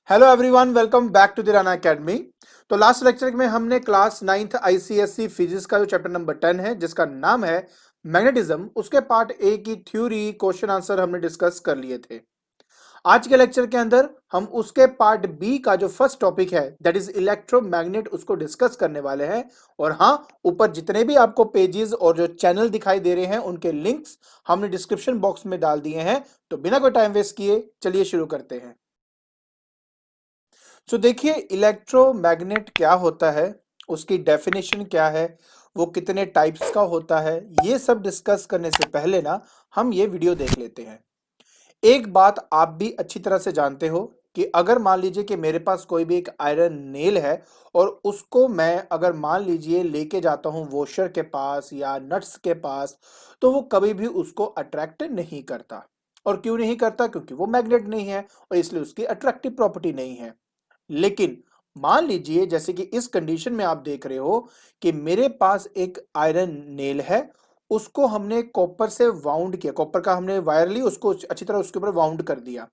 Hello everyone, welcome back to the Rana academy. तो last lecture में हमने क्लास 9th आईसीएसई फिजिक्स का जो चैप्टर नंबर 10 है जिसका नाम है मैग्नेटिज्म, उसके पार्ट ए की थ्योरी क्वेश्चन आंसर हमने डिस्कस कर लिए थे। आज के लेक्चर के अंदर हम उसके पार्ट बी का जो फर्स्ट टॉपिक है दैट इज इलेक्ट्रोमैग्नेट उसको डिस्कस करने वाले हैं। और हाँ, ऊपर जितने भी आपको पेजेस और जो चैनल दिखाई दे रहे हैं उनके लिंक्स हमने डिस्क्रिप्शन बॉक्स में डाल दिए हैं। तो बिना कोई टाइम वेस्ट किए चलिए शुरू करते हैं। देखिए, इलेक्ट्रोमैग्नेट क्या होता है, उसकी डेफिनेशन क्या है, वो कितने टाइप्स का होता है, ये सब डिस्कस करने से पहले ना हम ये वीडियो देख लेते हैं। एक बात आप भी अच्छी तरह से जानते हो कि अगर मान लीजिए कि मेरे पास कोई भी एक आयरन नेल है और उसको मैं अगर मान लीजिए लेके जाता हूं वॉशर के पास या नट्स के पास, तो वो कभी भी उसको अट्रैक्ट नहीं करता। और क्यों नहीं करता? क्योंकि वो मैग्नेट नहीं है और इसलिए उसकी अट्रैक्टिव प्रॉपर्टी नहीं है। लेकिन मान लीजिए जैसे कि इस कंडीशन में आप देख रहे हो कि मेरे पास एक आयरन नेल है, उसको हमने कॉपर से वाउंड किया, कॉपर का हमने वायर ली, उसको अच्छी तरह उसके ऊपर वाउंड कर दिया।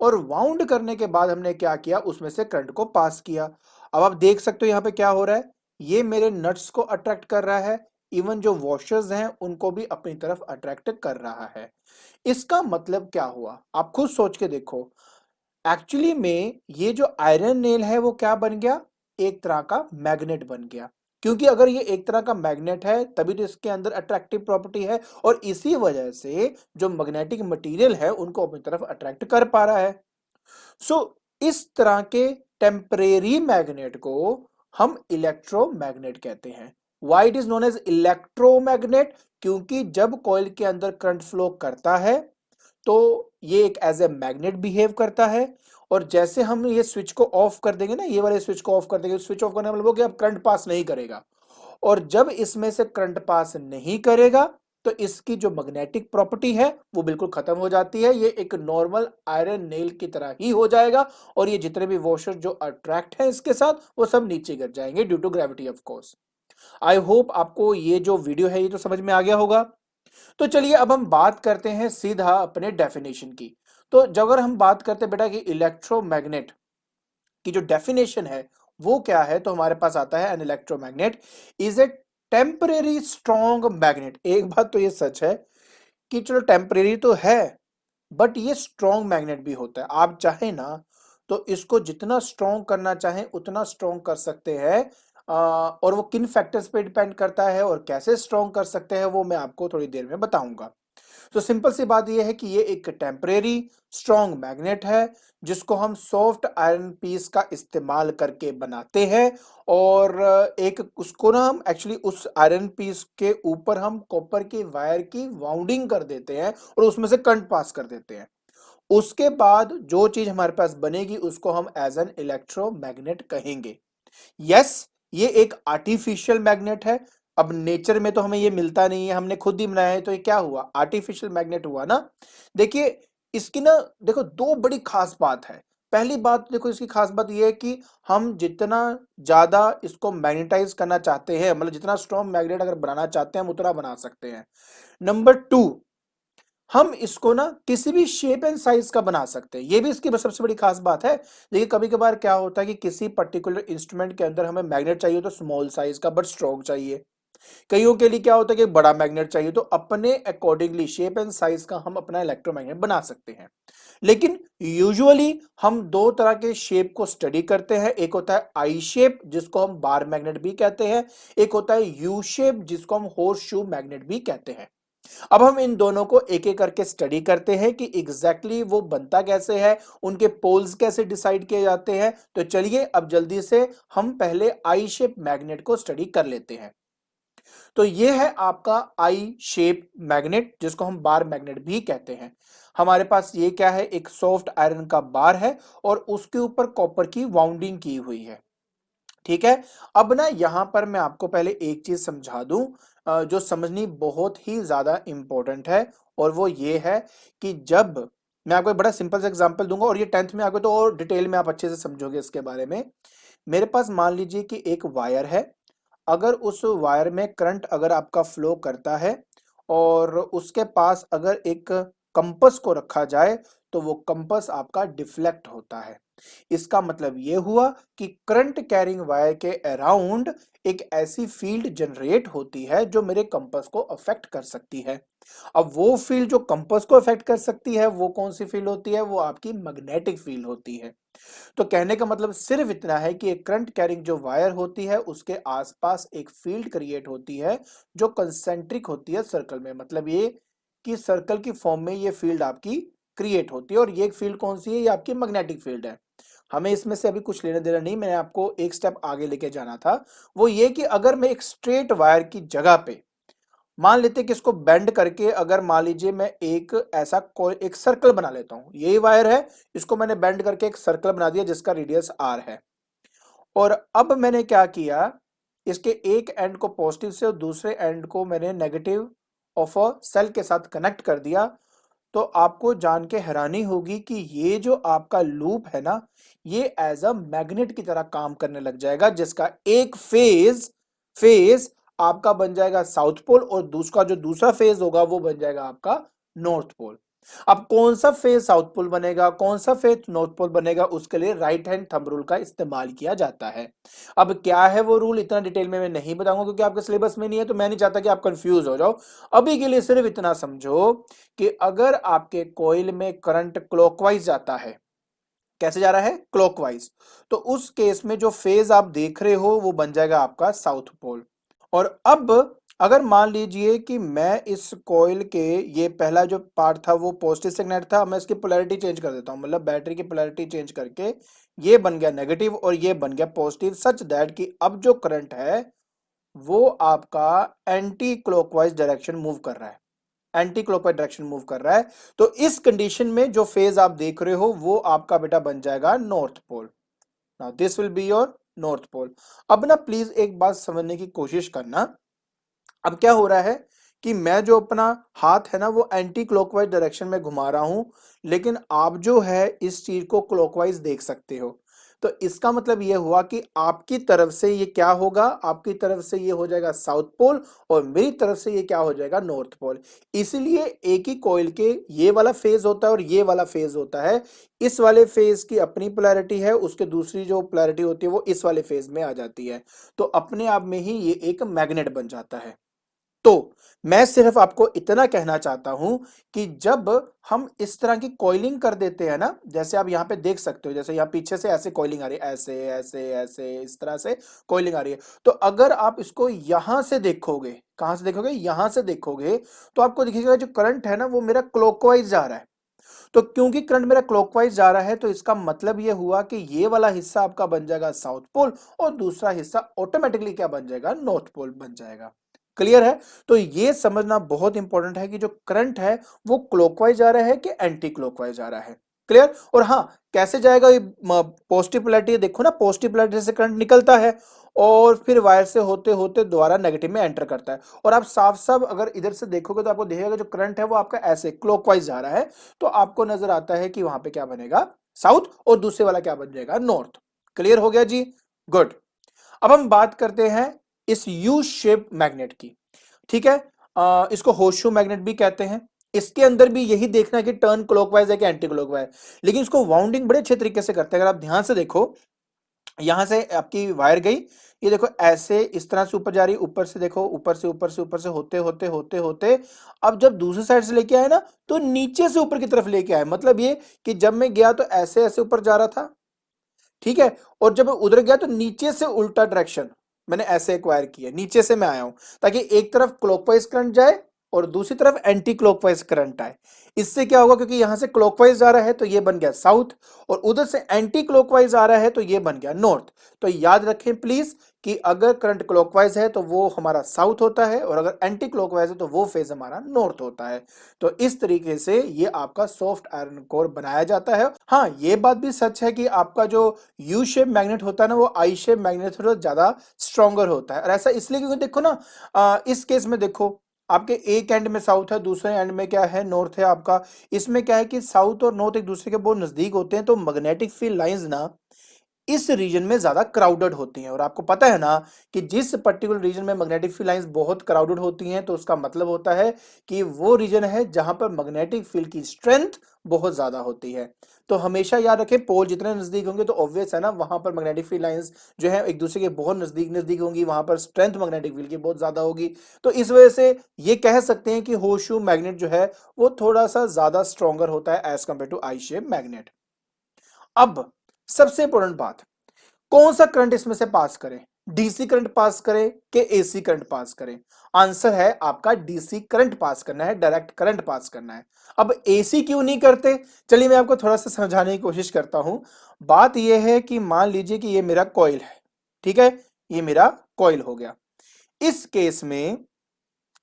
और वाउंड करने के बाद हमने क्या किया, उसमें से करंट को पास किया। अब आप देख सकते हो यहाँ पे क्या हो रहा है, ये मेरे नट्स को अट्रैक्ट कर रहा है, इवन जो वॉशर्स हैं उनको भी अपनी तरफ अट्रैक्ट कर रहा है। इसका मतलब क्या हुआ, आप खुद सोच के देखो। एक्चुअली में ये जो आयरन नेल है वो क्या बन गया, एक तरह का मैग्नेट बन गया। क्योंकि अगर ये एक तरह का मैग्नेट है तभी तो इसके अंदर अट्रैक्टिव प्रॉपर्टी है, और इसी वजह से जो मैग्नेटिक मटेरियल है उनको अपनी तरफ अट्रैक्ट कर पा रहा है। सो इस तरह के टेम्परेरी मैग्नेट को हम इलेक्ट्रोमैग्नेट कहते हैं। Why it is known as electromagnet? क्योंकि जब कॉइल के अंदर करंट फ्लो करता है तो ये एक एज ए मैग्नेट बिहेव करता है। और जैसे हम ये स्विच को ऑफ कर देंगे ना, ये वाले स्विच को ऑफ कर देंगे, स्विच ऑफ करने का मतलब हो गया अब करंट पास नहीं करेगा। और जब इसमें से करंट पास नहीं करेगा तो इसकी जो मैग्नेटिक प्रॉपर्टी है वो बिल्कुल खत्म हो जाती है, ये एक नॉर्मल आयरन नेल की तरह ही हो जाएगा। और ये जितने भी वॉशर जो अट्रैक्ट है इसके साथ वो सब नीचे गिर जाएंगे due to gravity of course. I hope आपको ये जो वीडियो है ये तो समझ में आ गया होगा। तो चलिए अब हम बात करते हैं सीधा अपने डेफिनेशन की। तो जब अगर हम बात करते हैं बेटा कि इलेक्ट्रोमैग्नेट की जो डेफिनेशन है वो क्या है, तो हमारे पास आता है an electromagnet is a temporary strong magnet. एक बात तो ये सच है कि चलो टेम्परेरी तो है, बट ये स्ट्रॉन्ग मैग्नेट भी होता है। आप चाहे ना तो इसको जितना स्ट्रॉन्ग करना चाहें उतना स्ट्रॉन्ग कर सकते हैं। और वो किन फैक्टर्स पे डिपेंड करता है और कैसे स्ट्रॉन्ग कर सकते हैं वो मैं आपको थोड़ी देर में बताऊंगा। तो सिंपल सी बात यह है कि ये एक टेम्परेरी स्ट्रॉन्ग मैग्नेट है जिसको हम सॉफ्ट आयरन पीस का इस्तेमाल करके बनाते हैं। और एक उसको ना हम एक्चुअली उस आयरन पीस के ऊपर हम कॉपर की वायर की वाउंडिंग कर देते हैं और उसमें से करंट पास कर देते हैं। उसके बाद जो चीज हमारे पास बनेगी उसको हम एज एन इलेक्ट्रोमैग्नेट कहेंगे। यस, ये एक आर्टिफिशियल मैग्नेट है। अब नेचर में तो हमें ये मिलता नहीं है, हमने खुद ही बनाया है, तो ये क्या हुआ, आर्टिफिशियल मैग्नेट हुआ ना। देखिए, इसकी ना देखो दो बड़ी खास बात है। पहली बात देखो, इसकी खास बात ये है कि हम जितना ज्यादा इसको मैग्नेटाइज करना चाहते हैं, मतलब जितना स्ट्रॉन्ग मैग्नेट अगर बनाना चाहते हैं हम उतना बना सकते हैं। नंबर टू, हम इसको ना किसी भी शेप एंड साइज का बना सकते हैं, ये भी इसकी सबसे बड़ी खास बात है। देखिए कभी कभार क्या होता है कि किसी पर्टिकुलर इंस्ट्रूमेंट के अंदर हमें मैग्नेट चाहिए तो स्मॉल साइज का बट स्ट्रॉन्ग चाहिए। कईयों के लिए क्या होता है कि बड़ा मैग्नेट चाहिए, तो अपने अकॉर्डिंगली शेप एंड साइज का हम अपना इलेक्ट्रोमैग्नेट बना सकते हैं। लेकिन यूजुअली हम दो तरह के शेप को स्टडी करते हैं, एक होता है आई शेप जिसको हम बार मैग्नेट भी कहते हैं, एक होता है यू शेप जिसको हम हॉर्स शू मैग्नेट भी कहते हैं। अब हम इन दोनों को एक एक करके स्टडी करते हैं कि एग्जैक्टली वो बनता कैसे है, उनके पोल्स कैसे डिसाइड किए जाते हैं। तो चलिए अब जल्दी से हम पहले आई शेप मैग्नेट को स्टडी कर लेते हैं। तो ये है आपका आई शेप मैग्नेट जिसको हम बार मैग्नेट भी कहते हैं। हमारे पास ये क्या है, एक सॉफ्ट आयरन का बार है और उसके ऊपर कॉपर की वाउंडिंग की हुई है। ठीक है। अब ना यहां पर मैं आपको पहले एक चीज समझा दूं जो समझनी बहुत ही ज्यादा इंपॉर्टेंट है। और वो ये है कि जब मैं आपको एक बड़ा सिंपल सा एग्जांपल दूंगा और ये 10th में आगे तो और डिटेल में आप अच्छे से समझोगे इसके बारे में। मेरे पास मान लीजिए कि एक वायर है, अगर उस वायर में करंट अगर आपका फ्लो करता है और उसके पास अगर एक कंपास को रखा जाए, तो वो कंपास आपका डिफ्लेक्ट होता है। इसका मतलब ये हुआ कि करंट कैरिंग वायर के अराउंड एक ऐसी फील्ड जनरेट होती है जो मेरे कंपास को अफेक्ट कर सकती है। अब वो फील्ड जो कंपास को अफेक्ट कर सकती है वो कौन सी फील्ड होती है? वो आपकी मैग्नेटिक फील्ड होती है। तो कहने का मतलब सिर्फ इतना है कि एक करंट कैरिंग जो वायर होती है उसके आसपास एक फील्ड क्रिएट होती है जो कंसेंट्रिक होती है सर्कल में। मतलब ये कि सर्कल की फॉर्म में ये फील्ड आपकी क्रिएट होती है, और ये फील्ड कौन सी है? ये आपकी मैग्नेटिक फील्ड है। हमें इसमें से अभी कुछ लेना देना नहीं, मैंने आपको एक स्टेप आगे लेके जाना था। वो ये कि अगर मैं एक स्ट्रेट वायर की जगह पे मान लेते कि इसको बेंड करके, अगर मान लीजिए मैं एक ऐसा कोई एक सर्कल बना लेता हूं, यही वायर है, इसको मैंने बेंड करके एक सर्कल बना दिया जिसका रेडियस आर है। और अब मैंने क्या किया, इसके एक एंड को पॉजिटिव से और दूसरे एंड को मैंने नेगेटिव ऑफ अ सेल के साथ कनेक्ट कर दिया। तो आपको जान के हैरानी होगी कि ये जो आपका लूप है ना, ये एज अ मैग्नेट की तरह काम करने लग जाएगा, जिसका एक फेज फेज आपका बन जाएगा साउथ पोल और दूसरा जो दूसरा फेज होगा वो बन जाएगा आपका नॉर्थ पोल। अब कौन सा फेज साउथ पोल बनेगा, कौन सा फेज नॉर्थ पोल बनेगा, उसके लिए राइट हैंड थंब रूल का इस्तेमाल किया जाता है। अब क्या है वो रूल, इतना डिटेल में मैं नहीं बताऊंगा क्योंकि आपके सिलेबस में नहीं है, तो मैं नहीं चाहता कि आप कंफ्यूज हो जाओ। अभी के लिए सिर्फ इतना समझो कि अगर आपके कॉइल में करंट क्लॉकवाइज जाता है, कैसे जा रहा है? क्लॉकवाइज, तो उस केस में जो फेज आप देख रहे हो वो बन जाएगा आपका साउथ पोल। और अब अगर मान लीजिए कि मैं इस कॉइल के ये पहला जो पार्ट था वो पॉजिटिव सेगनेट था, मैं इसकी पोलैरिटी चेंज कर देता हूं, मतलब बैटरी की पोलैरिटी चेंज करके ये बन गया नेगेटिव और ये बन गया पॉजिटिव, सच दैट कि अब जो करंट है वो आपका एंटी क्लॉकवाइज डायरेक्शन मूव कर रहा है, एंटी क्लॉकवाइज डायरेक्शन मूव कर रहा है। तो इस कंडीशन में जो फेज आप देख रहे हो वो आपका बेटा बन जाएगा north pole. Now this will be your north pole. अब ना प्लीज एक बात समझने की कोशिश करना, अब क्या हो रहा है कि मैं जो अपना हाथ है ना वो एंटी क्लॉकवाइज डायरेक्शन में घुमा रहा हूं, लेकिन आप जो है इस चीज को क्लॉकवाइज देख सकते हो। तो इसका मतलब ये हुआ कि आपकी तरफ से ये क्या होगा, आपकी तरफ से ये हो जाएगा साउथ पोल और मेरी तरफ से ये क्या हो जाएगा? North pole. इसीलिए एक ही कॉइल के ये वाला फेज होता है और ये वाला फेज होता है। इस वाले फेज की अपनी पोलैरिटी है, उसके दूसरी जो पोलैरिटी होती है वो इस वाले फेज में आ जाती है। तो अपने आप में ही ये एक मैग्नेट बन जाता है। तो मैं सिर्फ आपको इतना कहना चाहता हूं कि जब हम इस तरह की कॉइलिंग कर देते हैं ना, जैसे आप यहां पे देख सकते हो, जैसे यहां पीछे से ऐसे कॉइलिंग आ रही है, ऐसे ऐसे ऐसे इस तरह से कॉइलिंग आ रही है। तो अगर आप इसको यहां से देखोगे, कहां से देखोगे? यहां से देखोगे, तो आपको दिखेगा जो करंट है ना वो मेरा क्लॉकवाइज जा रहा है। तो क्योंकि करंट मेरा क्लॉकवाइज जा रहा है तो इसका मतलब ये हुआ कि ये वाला हिस्सा आपका बन जाएगा साउथ पोल और दूसरा हिस्सा ऑटोमेटिकली क्या बन जाएगा? नॉर्थ पोल बन जाएगा। क्लियर है? तो ये समझना बहुत इंपॉर्टेंट है कि जो करंट है वो क्लॉकवाइज जा रहा है कि एंटी क्लॉकवाइज जा रहा है। क्लियर? और हाँ, कैसे जाएगा ये? पॉजिटिव पोलैरिटी देखो ना, पॉजिटिव पोलैरिटी से करंट निकलता है और फिर वायर से होते होते दोबारा नेगेटिव में एंटर करता है। और आप साफ साफ अगर इधर से देखोगे तो आपको दिखेगा जो करंट है वो आपका ऐसे क्लॉकवाइज जा रहा है। तो आपको नजर आता है कि वहां पे क्या बनेगा? साउथ, और दूसरे वाला क्या बन जाएगा? नॉर्थ। क्लियर हो गया जी? गुड। अब हम बात करते हैं इस यू शेप मैग्नेट की। ठीक है, इसको होर्सशू मैग्नेट भी कहते हैं। इसके अंदर भी यही देखना है कि टर्न क्लॉकवाइज है कि एंटी क्लॉकवाइज, लेकिन इसको वाउंडिंग बड़े अच्छे तरीके से करते हैं। अगर आप ध्यान से देखो, यहां से आपकी वायर गई, ये देखो ऐसे इस तरह से ऊपर जा रही, ऊपर से देखो, ऊपर से होते होते होते होते अब जब दूसरी साइड से लेके आए ना तो नीचे से ऊपर की तरफ लेके आए। मतलब ये कि जब मैं गया तो ऐसे ऐसे ऊपर जा रहा था, ठीक है, और जब मैं उधर गया तो नीचे से उल्टा डायरेक्शन मैंने ऐसे एक्वायर किया, नीचे से मैं आया हूं, ताकि एक तरफ क्लॉकवाइज करंट जाए और दूसरी तरफ एंटी क्लॉकवाइज करंट आए। इससे क्या होगा, क्योंकि यहां से क्लॉकवाइज आ रहा है तो ये बन गया साउथ, और उधर से एंटी क्लॉकवाइज आ रहा है तो ये बन गया नॉर्थ। तो याद रखें प्लीज कि अगर करंट क्लॉकवाइज है तो वो हमारा साउथ होता है, और अगर एंटी क्लॉकवाइज है तो वो फेज हमारा नॉर्थ होता है। तो इस तरीके से ये आपका सॉफ्ट आयरन कोर बनाया जाता है। हाँ, ये बात भी सच है कि आपका जो यू शेप मैग्नेट होता है ना वो आई शेप मैग्नेट थोड़ा ज्यादा स्ट्रॉन्गर होता है। और ऐसा इसलिए क्योंकि देखो ना, इस केस में देखो, आपके एक एंड में साउथ है, दूसरे एंड में क्या है? नॉर्थ है आपका। इसमें क्या है कि साउथ और नॉर्थ एक दूसरे के बहुत नजदीक होते हैं, तो मैग्नेटिक फील्ड लाइंस ना इस रीजन में ज्यादा क्राउडेड होती हैं। और आपको पता है ना कि जिस पर्टिकुलर रीजन में मैग्नेटिक फील्ड लाइंस बहुत क्राउडेड होती हैं तो उसका मतलब होता है कि वो रीजन है जहां पर मैग्नेटिक फील्ड की स्ट्रेंथ बहुत ज्यादा होती है। तो हमेशा याद रखें, पोल जितने नजदीक होंगे तो ऑब्वियस है ना, वहां पर मैग्नेटिक फील्ड लाइंस जो है एक दूसरे के बहुत नजदीक नजदीक होंगी, वहां पर स्ट्रेंथ मैग्नेटिक फील्ड की बहुत ज्यादा होगी। तो इस वजह से ये कह सकते हैं कि होशू मैग्नेट जो है वो थोड़ा सा ज्यादा स्ट्रॉन्गर होता है as compare to I shape magnet. अब सबसे इंपॉर्टेंट बात, कौन सा करंट इसमें से पास करें, डीसी करंट पास करें कि एसी करंट पास करें? आंसर है आपका डीसी करंट पास करना है, डायरेक्ट करंट पास करना है। अब एसी क्यों नहीं करते, चलिए मैं आपको थोड़ा सा समझाने की कोशिश करता हूं। बात यह है कि मान लीजिए कि ये मेरा कॉइल है, ठीक है, ये मेरा कॉइल हो गया। इस केस में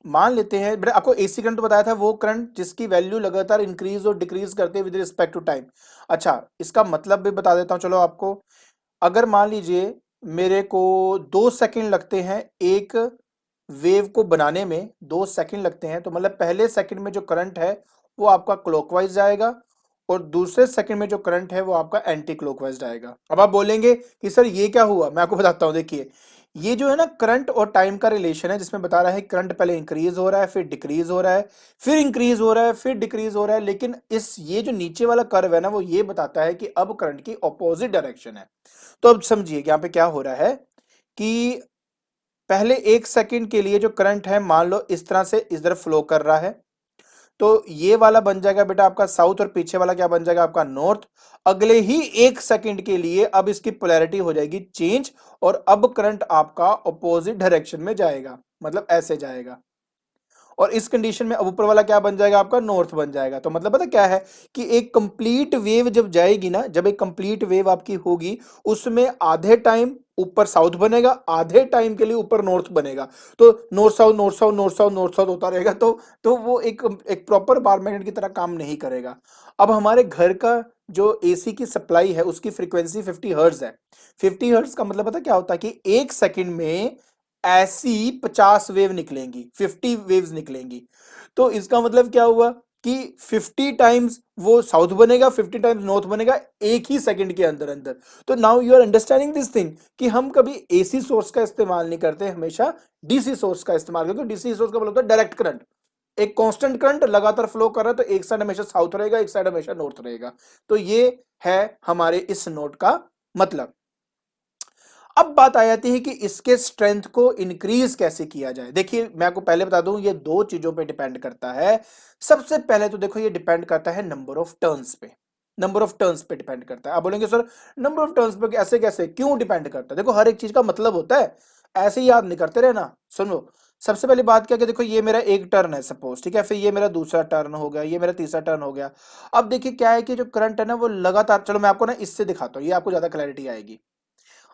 मान लेते हैं, मैंने आपको एसी करंट बताया था, वो करंट जिसकी वैल्यू लगातार इंक्रीज और डिक्रीज करते हैं विद रिस्पेक्ट टू टाइम। अच्छा, इसका मतलब भी बता देता हूं चलो आपको। अगर मान लीजिए मेरे को 2 सेकंड लगते हैं एक वेव को बनाने में, 2 सेकंड लगते हैं, तो मतलब पहले सेकंड में जो करंट है वो आपका क्लॉकवाइज जाएगा और दूसरे सेकंड में जो करंट है वो आपका एंटी क्लॉकवाइज जाएगा। अब आप बोलेंगे कि सर ये क्या हुआ, मैं आपको बताता हूं। देखिए, ये जो है ना करंट और टाइम का रिलेशन है, जिसमें बता रहा है करंट पहले इंक्रीज हो रहा है, फिर डिक्रीज हो रहा है, फिर इंक्रीज हो रहा है, फिर डिक्रीज हो रहा है। लेकिन इस ये जो नीचे वाला कर्व है ना, वो ये बताता है कि अब करंट की ऑपोजिट डायरेक्शन है। तो अब समझिए यहाँ पे क्या हो रहा है कि पहले 1 सेकंड के लिए जो करंट है मान लो इस तरह से इस तरफ फ्लो कर रहा है, तो ये वाला बन जाएगा बेटा आपका साउथ और पीछे वाला क्या बन जाएगा आपका नॉर्थ। अगले ही 1 सेकंड के लिए अब इसकी पोलैरिटी हो जाएगी चेंज और अब करंट आपका ऑपोजिट डायरेक्शन में जाएगा, मतलब ऐसे जाएगा। और इस कंडीशन में अब ऊपर वाला क्या बन जाएगा आपका नॉर्थ बन जाएगा। तो मतलब पता क्या है कि एक कंप्लीट वेव जब जाएगी ना, जब एक कंप्लीट वेव आपकी होगी, उसमें आधे टाइम ऊपर साउथ बनेगा, आधे टाइम के लिए ऊपर नॉर्थ बनेगा। तो north south north south north south north south होता रहेगा। तो वो एक प्रॉपर बार मैग्नेट की तरह काम नहीं करेगा। अब हमारे घर का जो एसी की सप्लाई है उसकी फ्रीक्वेंसी 50 हर्ट्ज है। 50 हर्ट्ज का मतलब पता क्या होता है कि 1 सेकंड में ऐसी 50 वेव निकलेंगी, 50 वेव्स निकलेंगी। तो इसका मतलब क्या हुआ कि 50 टाइम्स वो साउथ बनेगा, 50 टाइम्स नॉर्थ बनेगा एक ही सेकंड के अंदर अंदर। तो now you are understanding this thing कि हम कभी एसी सोर्स का इस्तेमाल नहीं करते, हमेशा डीसी सोर्स का इस्तेमाल करते। डीसी सोर्स का मतलब होता है डायरेक्ट करंट, एक कांस्टेंट करंट लगातार फ्लो कर रहा है, तो एक साइड हमेशा साउथ रहेगा, एक साइड हमेशा नॉर्थ रहेगा। तो ये है हमारे इस नोट का मतलब। अब बात आ जाती है कि इसके स्ट्रेंथ को इंक्रीज कैसे किया जाए। देखिए मैं आपको पहले बता दूं, ये दो चीजों पे डिपेंड करता है। सबसे पहले तो देखो ये डिपेंड करता है नंबर ऑफ टर्न्स पे, नंबर ऑफ टर्न्स पे डिपेंड करता है। आप बोलेंगे सर नंबर ऑफ टर्न्स पे ऐसे कैसे, क्यों डिपेंड करता है? देखो हर एक चीज का मतलब होता है, ऐसे ही याद नहीं करते रहना। सुनो, सबसे पहली बात क्या कि देखो ये मेरा एक टर्न है सपोज, ठीक है, फिर ये मेरा दूसरा टर्न हो गया, ये मेरा तीसरा टर्न हो गया। अब देखिए क्या है कि जो करंट है ना वो लगातार, चलो मैं आपको ना इससे दिखाता हूँ, ये आपको ज्यादा क्लैरिटी आएगी।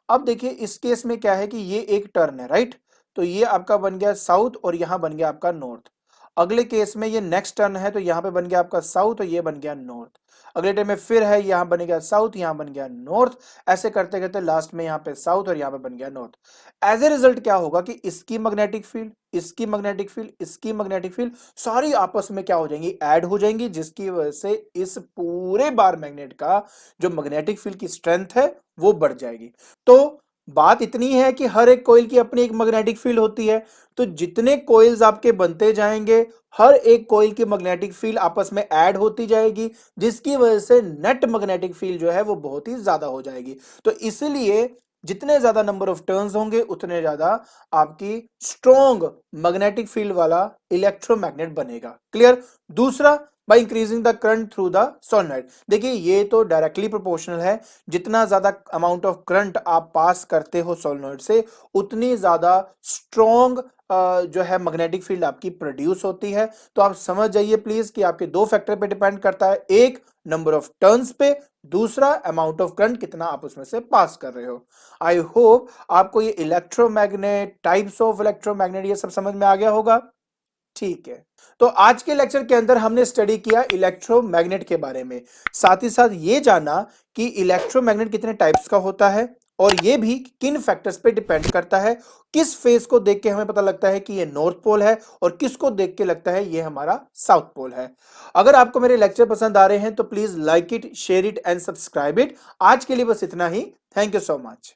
अब देखिए इस केस में क्या है कि ये एक टर्न है, राइट? तो ये आपका बन गया साउथ और यहां बन गया आपका नॉर्थ। अगले केस में ये नेक्स्ट टर्न है, तो यहां पे बन गया आपका साउथ और ये बन गया नॉर्थ। अगले टाइम में फिर है, यहां बन गया साउथ, यहां बन गया नॉर्थ। ऐसे करते करते लास्ट में यहां पे साउथ और यहां पे बन गया नॉर्थ। एज ए रिजल्ट क्या होगा कि इसकी मैग्नेटिक फील्ड, इसकी मैग्नेटिक फील्ड, इसकी मैग्नेटिक फील्ड सारी आपस में क्या हो जाएंगी, ऐड हो जाएंगी, जिसकी वजह से इस पूरे बार मैग्नेट का जो मैग्नेटिक फील्ड की स्ट्रेंथ है वो बढ़ जाएगी। तो बात इतनी है कि हर एक कॉइल की अपनी एक मैग्नेटिक फील्ड होती है। तो जितने कॉइल्स आपके बनते जाएंगे, हर एक कॉइल की मैग्नेटिक फील्ड आपस में ऐड होती जाएगी, जिसकी वजह से नेट मैग्नेटिक फील्ड जो है वो बहुत ही ज्यादा हो जाएगी। तो इसलिए जितने ज्यादा नंबर ऑफ टर्न्स होंगे उतने ज्यादा आपकी स्ट्रॉन्ग मैग्नेटिक फील्ड वाला इलेक्ट्रोमैग्नेट बनेगा। क्लियर? दूसरा, by increasing the current through the solenoid. देखिए ये तो डायरेक्टली प्रोपोर्शनल है, जितना ज्यादा अमाउंट ऑफ करंट आप पास करते हो सोलेनोइड से उतनी ज्यादा स्ट्रॉन्ग जो है मैग्नेटिक फील्ड आपकी प्रोड्यूस होती है। तो आप समझ जाइए प्लीज कि आपके दो फैक्टर पे डिपेंड करता है, एक नंबर ऑफ टर्न्स पे, दूसरा अमाउंट ऑफ करंट कितना आप उसमें से पास कर रहे हो। आई होप आपको ये इलेक्ट्रोमैग्नेट, टाइप्स ऑफ इलेक्ट्रोमैग्नेट, ये सब समझ में आ गया होगा। ठीक है, तो आज के लेक्चर के अंदर हमने स्टडी किया इलेक्ट्रोमैग्नेट के बारे में, साथ ही साथ ये जाना कि इलेक्ट्रोमैग्नेट कितने टाइप्स का होता है और ये भी किन फैक्टर्स पे डिपेंड करता है, किस फेज को देख के हमें पता लगता है कि ये नॉर्थ पोल है और किसको देख के लगता है ये हमारा साउथ पोल है। अगर आपको मेरे लेक्चर पसंद आ रहे हैं तो please like it, share it and subscribe it. आज के लिए बस इतना ही। Thank you so much.